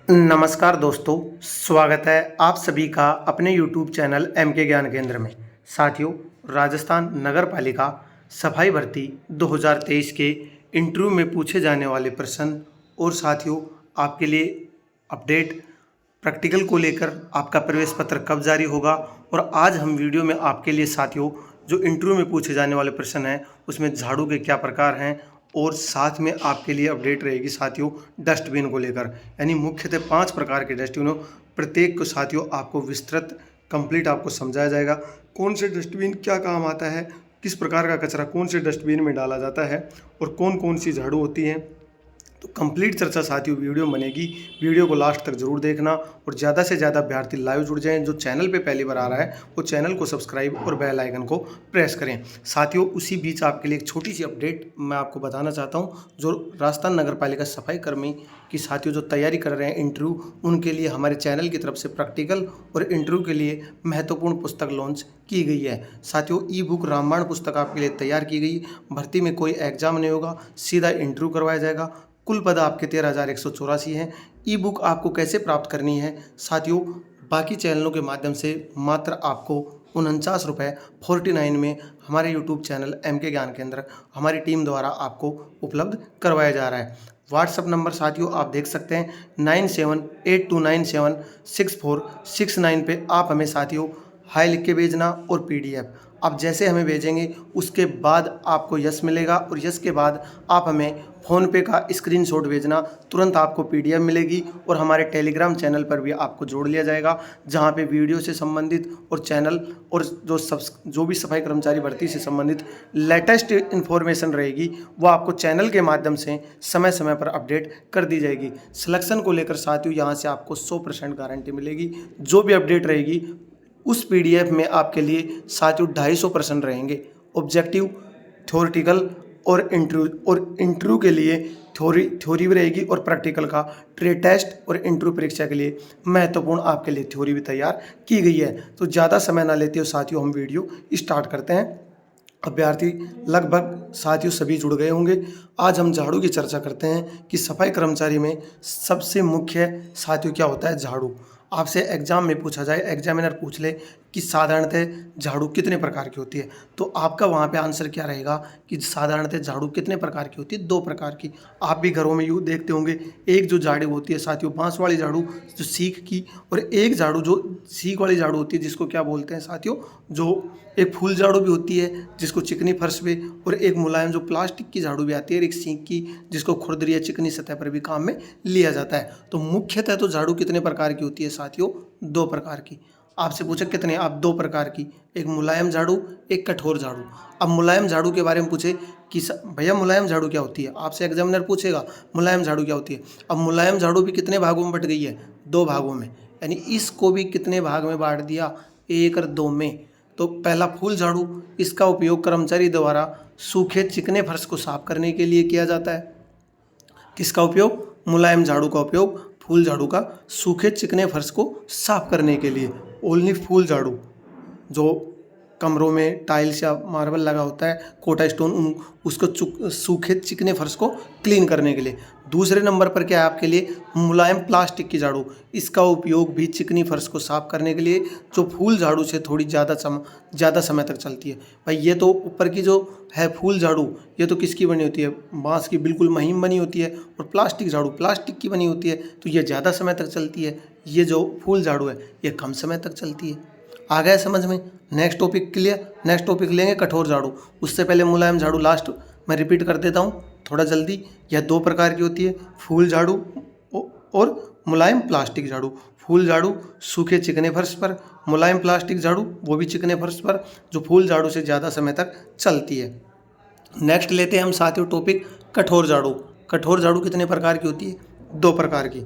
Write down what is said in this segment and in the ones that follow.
नमस्कार दोस्तों, स्वागत है आप सभी का अपने YouTube चैनल एम के ज्ञान केंद्र में। साथियों, राजस्थान नगर पालिका सफाई भर्ती 2023 के इंटरव्यू में पूछे जाने वाले प्रश्न और साथियों आपके लिए अपडेट प्रैक्टिकल को लेकर आपका प्रवेश पत्र कब जारी होगा। और आज हम वीडियो में आपके लिए साथियों जो इंटरव्यू में पूछे जाने वाले प्रश्न हैं उसमें झाड़ू के क्या प्रकार हैं और साथ में आपके लिए अपडेट रहेगी साथियों डस्टबिन को लेकर, यानी मुख्यतः 5 प्रकार के डस्टबिनों प्रत्येक को साथियों आपको विस्तृत कंप्लीट आपको समझाया जाएगा। कौन से डस्टबिन क्या काम आता है, किस प्रकार का कचरा कौन से डस्टबिन में डाला जाता है और कौन कौन सी झाड़ू होती हैं। तो कंप्लीट चर्चा साथियों वीडियो बनेगी, वीडियो को लास्ट तक जरूर देखना और ज़्यादा से ज़्यादा अभ्यर्थी लाइव जुड़ जाएं। जो चैनल पे पहली बार आ रहा है वो चैनल को सब्सक्राइब और बेल आइकन को प्रेस करें। साथियों उसी बीच आपके लिए एक छोटी सी अपडेट मैं आपको बताना चाहता हूं। जो राजस्थान नगर पालिका सफाई कर्मी की साथियों जो तैयारी कर रहे हैं इंटरव्यू, उनके लिए हमारे चैनल की तरफ से प्रैक्टिकल और इंटरव्यू के लिए महत्वपूर्ण पुस्तक लॉन्च की गई है। साथियों ई बुक रामायण पुस्तक आपके लिए तैयार की गई। भर्ती में कोई एग्जाम नहीं होगा, सीधा इंटरव्यू करवाया जाएगा। कुल पद आपके 13,184 हैं। ई बुक आपको कैसे प्राप्त करनी है साथियों, बाकी चैनलों के माध्यम से मात्र आपको 49 रुपये 49 में हमारे यूट्यूब चैनल एम के ज्ञान केंद्र हमारी टीम द्वारा आपको उपलब्ध करवाया जा रहा है। व्हाट्सअप नंबर साथियों आप देख सकते हैं 9782976469 पे आप हमें साथियों हाई लिख के भेजना और PDF आप जैसे हमें भेजेंगे उसके बाद आपको यस मिलेगा और यस के बाद आप हमें फ़ोनपे का स्क्रीनशॉट भेजना, तुरंत आपको PDF मिलेगी और हमारे टेलीग्राम चैनल पर भी आपको जोड़ लिया जाएगा, जहां पे वीडियो से संबंधित और चैनल और जो भी सफाई कर्मचारी भर्ती से संबंधित लेटेस्ट इन्फॉर्मेशन रहेगी वो आपको चैनल के माध्यम से समय समय पर अपडेट कर दी जाएगी। सिलेक्शन को लेकर साथियों यहाँ से आपको 100% गारंटी मिलेगी। जो भी अपडेट रहेगी उस PDF में आपके लिए साथियों 250 प्रश्न रहेंगे, ऑब्जेक्टिव, थ्योरेटिकल और इंटरव्यू के लिए थ्योरी भी रहेगी और प्रैक्टिकल का ट्रेड टेस्ट और इंटरव्यू परीक्षा के लिए महत्वपूर्ण आपके लिए थ्योरी भी तैयार की गई है। तो ज़्यादा समय ना लेते हो साथियों हम वीडियो स्टार्ट करते हैं। अभ्यर्थी लगभग साथियों सभी जुड़ गए होंगे। आज हम झाड़ू की चर्चा करते हैं कि सफाई कर्मचारी में सबसे मुख्य साथियों क्या होता है झाड़ू। आपसे एग्जाम में पूछा जाए, एग्जामिनर पूछ ले कि साधारणतः झाड़ू कितने प्रकार की होती है, तो आपका वहाँ पे आंसर क्या रहेगा कि साधारणतः झाड़ू कितने प्रकार की होती है? 2 प्रकार की। आप भी घरों में यूँ देखते होंगे, एक जो झाड़ू होती है साथियों बांस वाली झाड़ू जो सीख की, और एक झाड़ू जो सीख वाली झाड़ू होती है जिसको क्या बोलते हैं साथियों, जो एक फूल झाड़ू भी होती है जिसको चिकनी फर्श पे, और एक मुलायम जो प्लास्टिक की झाड़ू भी आती है, और एक सीख की जिसको खुरदरी या चिकनी सतह पर भी काम में लिया जाता है। तो मुख्यतः तो झाड़ू कितने प्रकार की होती है साथियों? 2 प्रकार की। आपसे पूछे कितने, आप 2 प्रकार की, एक मुलायम झाड़ू एक कठोर झाड़ू। अब मुलायम झाड़ू के बारे में पूछे कि भैया मुलायम झाड़ू क्या होती है, आपसे एग्जामिनर पूछेगा मुलायम झाड़ू क्या होती है। अब मुलायम झाड़ू भी कितने भागों में बट गई है? 2 भागों में, यानी इसको भी कितने भाग में बांट दिया? 1 और 2 में। तो पहला फूल झाड़ू, इसका उपयोग कर्मचारी द्वारा सूखे चिकने फर्श को साफ करने के लिए किया जाता है। किसका उपयोग? मुलायम झाड़ू का उपयोग फूल झाड़ू का सूखे चिकने फर्श को साफ करने के लिए। ओनली फूल झाड़ू जो कमरों में टाइल्स या मार्बल लगा होता है, कोटा स्टोन, उसको सूखे चिकने फर्श को क्लीन करने के लिए। दूसरे नंबर पर क्या है आपके लिए? मुलायम प्लास्टिक की झाड़ू, इसका उपयोग भी चिकनी फर्श को साफ करने के लिए, जो फूल झाड़ू से थोड़ी ज़्यादा समय तक चलती है। भाई ये तो ऊपर की जो है फूल झाड़ू, ये तो किसकी बनी होती है? बांस की बिल्कुल महीन बनी होती है, और प्लास्टिक झाड़ू प्लास्टिक की बनी होती है, तो ये ज़्यादा समय तक चलती है। ये जो फूल झाड़ू है ये कम समय तक चलती है। आ गया समझ में? Next topic clear. Next topic लेंगे कठोर झाड़ू। उससे पहले मुलायम झाड़ू लास्ट मैं रिपीट कर देता हूँ थोड़ा जल्दी। यह 2 प्रकार की होती है, फूल झाड़ू और मुलायम प्लास्टिक झाड़ू। फूल झाड़ू सूखे चिकने फर्श पर, मुलायम प्लास्टिक झाड़ू वो भी चिकने फर्श पर, जो फूल झाड़ू से ज़्यादा समय तक चलती है। नेक्स्ट लेते हैं हम साथियों टॉपिक कठोर झाड़ू। कठोर झाड़ू कितने प्रकार की होती है? 2 प्रकार की।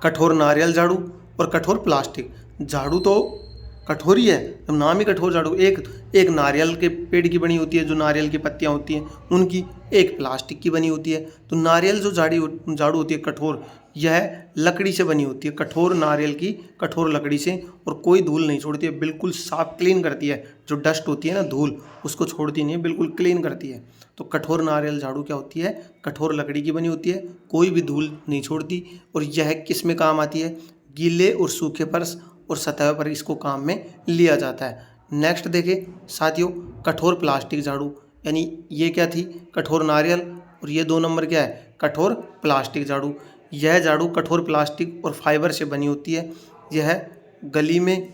कठोर नारियल झाड़ू और कठोर प्लास्टिक झाड़ू। तो कठोर ही है, जब नाम ही कठोर झाड़ू। एक एक नारियल के पेड़ की बनी होती है, जो नारियल की पत्तियां होती हैं उनकी, एक प्लास्टिक की बनी होती है। तो नारियल जो झाड़ू होती है कठोर, यह लकड़ी से बनी होती है, कठोर नारियल की कठोर लकड़ी से, और कोई धूल नहीं छोड़ती है, बिल्कुल साफ क्लीन करती है। जो डस्ट होती है ना, धूल, उसको छोड़ती नहीं है, बिल्कुल क्लीन करती है। तो कठोर नारियल झाड़ू क्या होती है, कठोर लकड़ी की बनी होती है, कोई भी धूल नहीं छोड़ती। और यह किस में काम आती है, गीले और सूखे फर्श और सतह पर इसको काम में लिया जाता है। नेक्स्ट देखें साथियों, कठोर प्लास्टिक झाड़ू, यानी ये क्या थी, कठोर नारियल, और ये 2 नंबर क्या है, कठोर प्लास्टिक झाड़ू। यह झाड़ू कठोर प्लास्टिक और फाइबर से बनी होती है। यह गली में,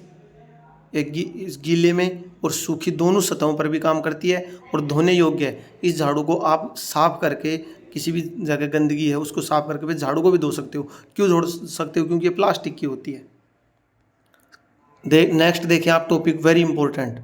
गीले में और सूखी दोनों सतहों पर भी काम करती है और धोने योग्य है। इस झाड़ू को आप साफ करके, किसी भी जगह गंदगी है उसको साफ करके भी झाड़ू को भी धो सकते हो। क्यों धो सकते हो, क्योंकि ये प्लास्टिक की होती है। नेक्स्ट देखिए आप टॉपिक वेरी इंपॉर्टेंट,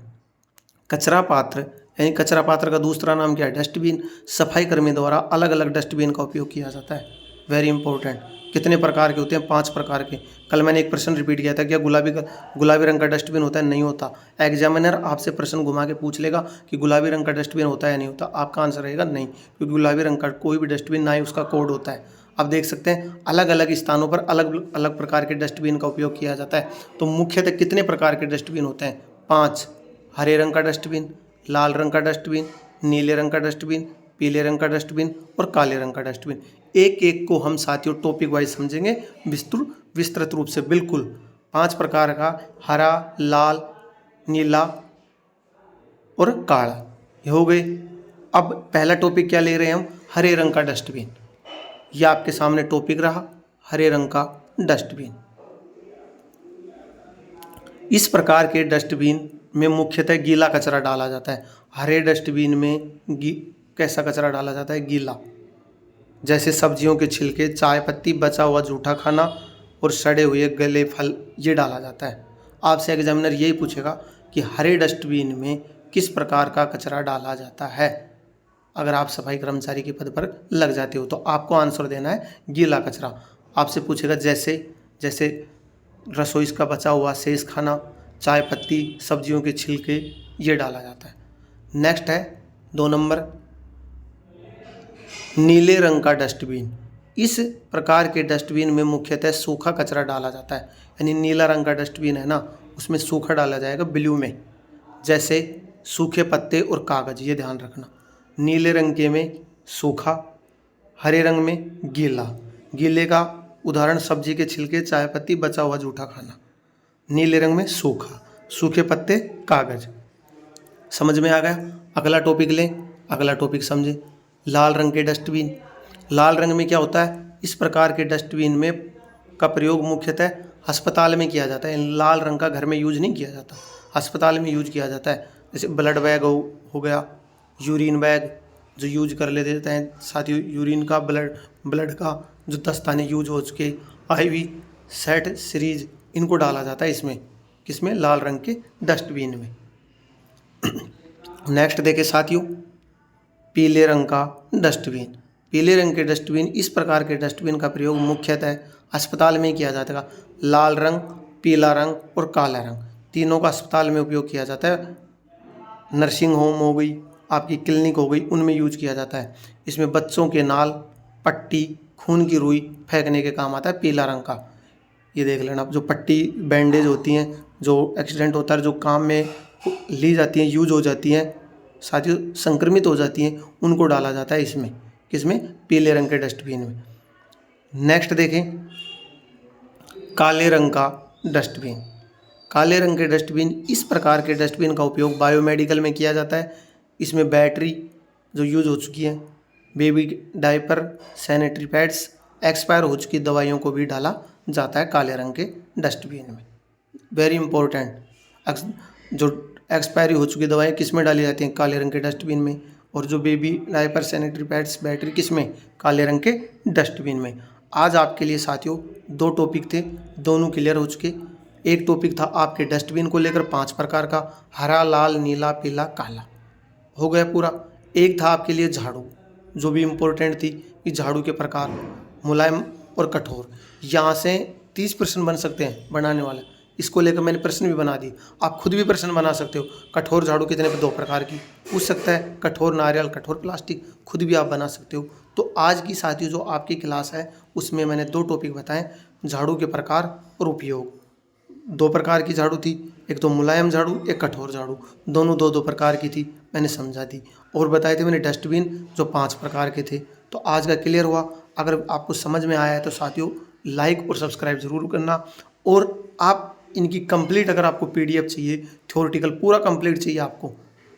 कचरा पात्र, यानी कचरा पात्र का दूसरा नाम क्या है, डस्टबिन। सफाई कर्मी द्वारा अलग अलग डस्टबिन का उपयोग किया जाता है। Very important. कितने प्रकार के होते हैं, 5 प्रकार के। कल मैंने एक प्रश्न रिपीट किया था, क्या गुलाबी रंग का डस्टबिन होता है, नहीं होता। एग्जामिनर आपसे प्रश्न घुमा के पूछ लेगा कि गुलाबी रंग का डस्टबिन होता है या नहीं होता, आपका आंसर रहेगा नहीं, क्योंकि गुलाबी रंग का कोई भी डस्टबिन, ना ही उसका कोड होता है। आप देख सकते हैं अलग अलग स्थानों पर अलग अलग प्रकार के डस्टबिन का उपयोग किया जाता है। तो मुख्यतः कितने प्रकार के डस्टबिन होते हैं, 5। हरे रंग का डस्टबिन, लाल रंग का डस्टबिन, नीले रंग का डस्टबिन, पीले रंग का डस्टबिन और काले रंग का डस्टबिन। एक एक को हम साथियों टॉपिक वाइज समझेंगे विस्तृत रूप से। बिल्कुल 5 प्रकार का, हरा, लाल, नीला और काला, ये हो गए। अब पहला टॉपिक क्या ले रहे हैं हम, हरे रंग का डस्टबिन। यह आपके सामने टॉपिक रहा, हरे रंग का डस्टबिन। इस प्रकार के डस्टबिन में मुख्यतः गीला कचरा डाला जाता है। हरे डस्टबिन में कैसा कचरा डाला जाता है, गीला, जैसे सब्जियों के छिलके, चाय पत्ती, बचा हुआ जूठा खाना और सड़े हुए गले फल, ये डाला जाता है। आपसे एग्जामिनर यही पूछेगा कि हरे डस्टबिन में किस प्रकार का कचरा डाला जाता है। अगर आप सफाई कर्मचारी के पद पर लग जाते हो तो आपको आंसर देना है गीला कचरा। आपसे पूछेगा जैसे रसोई का बचा हुआ शेष खाना, चाय पत्ती, सब्जियों के छिलके, ये डाला जाता है। नेक्स्ट है 2 नंबर, नीले रंग का डस्टबिन। इस प्रकार के डस्टबिन में मुख्यतः सूखा कचरा डाला जाता है। यानी नीला रंग का डस्टबिन है ना, उसमें सूखा डाला जाएगा ब्लू में, जैसे सूखे पत्ते और कागज, ये ध्यान रखना। नीले रंग के में सूखा, हरे रंग में गीला। गीले का उदाहरण सब्जी के छिलके, चाय पत्ती, बचा हुआ जूठा खाना। नीले रंग में सूखा, सूखे पत्ते, कागज। समझ में आ गया। अगला टॉपिक लें, अगला टॉपिक समझे, लाल रंग के डस्टबिन। लाल रंग में क्या होता है, इस प्रकार के डस्टबिन में का प्रयोग मुख्यतः अस्पताल में किया जाता है। लाल रंग का घर में यूज नहीं किया जाता, अस्पताल में यूज किया जाता है। जैसे ब्लड बैग हो गया, यूरिन बैग जो यूज कर लेते हैं साथियों, यूरिन का, ब्लड का जो दस्ताने यूज हो चुके, IV सेट सीरीज, इनको डाला जाता है इसमें, किसमें, लाल रंग के डस्टबिन में। नेक्स्ट देखें साथियों, पीले रंग का डस्टबिन। पीले रंग के डस्टबिन, इस प्रकार के डस्टबिन का प्रयोग मुख्यतः अस्पताल में किया जाता है। लाल रंग, पीला रंग और काला रंग, तीनों का अस्पताल में उपयोग किया जाता है। नर्सिंग होम हो गई, आपकी क्लिनिक हो गई, उनमें यूज किया जाता है। इसमें बच्चों के नाल, पट्टी, खून की रुई फेंकने के काम आता है पीला रंग का। ये देख लेना, जो पट्टी, बैंडेज होती हैं, जो एक्सीडेंट होता है, जो काम में ली जाती हैं, यूज हो जाती हैं साथियों, संक्रमित हो जाती हैं, उनको डाला जाता है इसमें, किसमें, पीले रंग के डस्टबिन में। नेक्स्ट देखें, काले रंग का डस्टबिन। काले रंग के डस्टबिन, इस प्रकार के डस्टबिन का उपयोग बायोमेडिकल में किया जाता है। इसमें बैटरी जो यूज हो चुकी है, baby diaper, sanitary pads, expire हो चुकी दवाइयों को भी डाला जाता है काले रंग के डस्टबिन में। वेरी इंपॉर्टेंट, जो एक्सपायरी हो चुकी दवाएं किस में डाली जाती हैं, काले रंग के डस्टबिन में। और जो baby diaper, sanitary pads, battery, किस में, काले रंग के डस्टबिन में। आज आपके लिए साथियों 2 टॉपिक थे, दोनों क्लियर हो चुके। एक टॉपिक था आपके डस्टबिन को लेकर 5 प्रकार का, हरा, लाल, नीला, पीला, काला, हो गया पूरा। एक था आपके लिए झाड़ू, जो भी इम्पोर्टेंट थी कि झाड़ू के प्रकार, मुलायम और कठोर। यहाँ से 30 प्रश्न बन सकते हैं बनाने वाले, इसको लेकर मैंने प्रश्न भी बना दी। आप खुद भी प्रश्न बना सकते हो। कठोर झाड़ू कितने पे 2 प्रकार की पूछ सकता है, कठोर नारियल, कठोर प्लास्टिक, खुद भी आप बना सकते हो। तो आज की साथियों जो आपकी क्लास है उसमें मैंने 2 टॉपिक बताए, झाड़ू के प्रकार और उपयोग। 2 प्रकार की झाड़ू थी, एक तो मुलायम झाड़ू, एक कठोर झाड़ू, दोनों 2-2 प्रकार की थी, मैंने समझा दी। और बताए थे मैंने डस्टबिन जो 5 प्रकार के थे। तो आज का क्लियर हुआ। अगर आपको समझ में आया है तो साथियों लाइक और सब्सक्राइब ज़रूर करना। और आप इनकी कंप्लीट अगर आपको पीडीएफ चाहिए, थ्योरेटिकल पूरा कंप्लीट चाहिए आपको,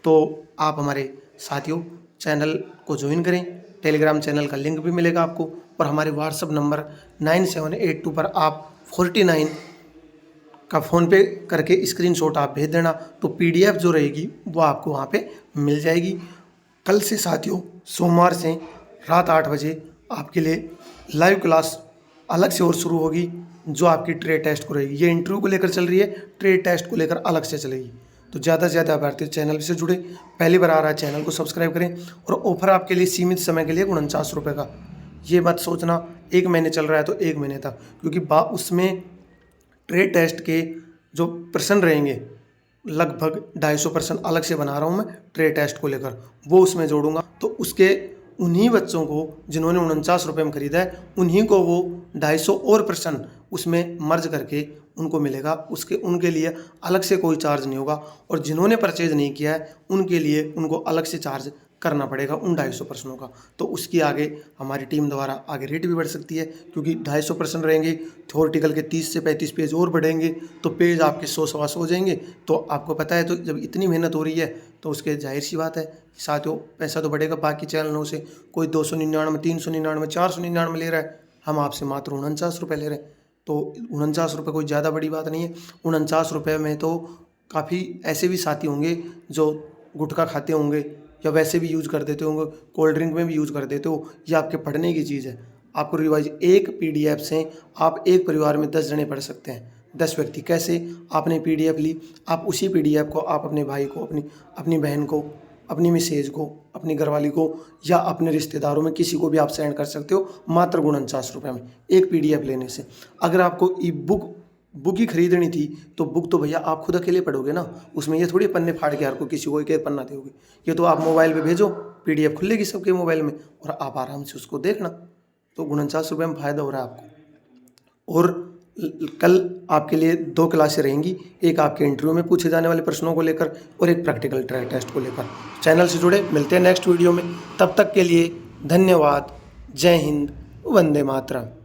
तो आप हमारे साथियों चैनल को ज्वाइन करें। टेलीग्राम चैनल का लिंक भी मिलेगा आपको, और हमारे व्हाट्सअप नंबर 9782 पर आप 49 का फ़ोनपे करके स्क्रीनशॉट आप भेज देना, तो पीडीएफ जो रहेगी वो आपको वहाँ पे मिल जाएगी। कल से साथियों सोमवार से रात 8 बजे आपके लिए लाइव क्लास अलग से और शुरू होगी, जो आपकी ट्रेड टेस्ट को रहेगी। ये इंटरव्यू को लेकर चल रही है, ट्रेड टेस्ट को लेकर अलग से चलेगी। तो ज़्यादा से ज़्यादा अभ्यर्थी चैनल से जुड़े, पहली बार आ रहा है चैनल को सब्सक्राइब करें। और ऑफर आपके लिए सीमित समय के लिए 49 रुपये का। ये मत सोचना 1 महीने चल रहा है तो 1 महीने तक, क्योंकि उसमें ट्रेड टेस्ट के जो प्रश्न रहेंगे लगभग 250 प्रश्न अलग से बना रहा हूँ मैं ट्रेड टेस्ट को लेकर, वो उसमें जोड़ूंगा। तो उसके उन्हीं बच्चों को जिन्होंने 49 रुपये में खरीदा है, उन्हीं को वो 250 और प्रश्न उसमें मर्ज करके उनको मिलेगा। उनके लिए अलग से कोई चार्ज नहीं होगा। और जिन्होंने परचेज नहीं किया है उनके लिए उनको अलग से चार्ज करना पड़ेगा उन 250 प्रश्नों का। तो उसकी आगे हमारी टीम द्वारा आगे रेट भी बढ़ सकती है, क्योंकि 250 प्रश्न रहेंगे, थ्योरेटिकल के 30 से 35 पेज और बढ़ेंगे, तो पेज आपके 100-125 हो जाएंगे। तो आपको पता है, तो जब इतनी मेहनत हो रही है तो उसके जाहिर सी बात है साथियों पैसा तो बढ़ेगा। बाकी चैनलों से कोई 299, 399, 499 ले रहा है, हम आपसे मात्र 49 रुपये ले रहे हैं। तो 49 रुपये कोई ज़्यादा बड़ी बात नहीं है। 49 रुपये में तो काफ़ी ऐसे भी साथी होंगे जो गुटखा खाते होंगे या वैसे भी यूज़ कर देते होंगे, कोल्ड ड्रिंक में भी यूज़ कर देते हो। ये आपके पढ़ने की चीज़ है। आपको रिवाइज एक पीडीएफ से आप एक परिवार में 10 जने पढ़ सकते हैं, 10 व्यक्ति। कैसे? आपने पीडीएफ ली, आप उसी पीडीएफ को आप अपने भाई को, अपनी बहन को, अपनी मिसेज को, अपनी घरवाली को या अपने रिश्तेदारों में किसी को भी आप सेंड कर सकते हो, मात्र 49 रुपये में एक पीडीएफ लेने से। अगर आपको ई बुक ही खरीदनी थी तो बुक तो भैया आप खुद अकेले पढ़ोगे ना, उसमें ये थोड़ी पन्ने फाड़ के हर को किसी को एक पन्ना दोगे। ये तो आप मोबाइल पे भेजो, पीडीएफ खुलेगी सबके मोबाइल में और आप आराम से उसको देखना। तो 49 रुपये में फ़ायदा हो रहा है आपको। और कल आपके लिए 2 क्लासें रहेंगी, एक आपके इंटरव्यू में पूछे जाने वाले प्रश्नों को लेकर और एक प्रैक्टिकल ट्राई टेस्ट को लेकर। चैनल से जुड़े, मिलते हैं नेक्स्ट वीडियो में। तब तक के लिए धन्यवाद। जय हिंद, वंदे मातरम।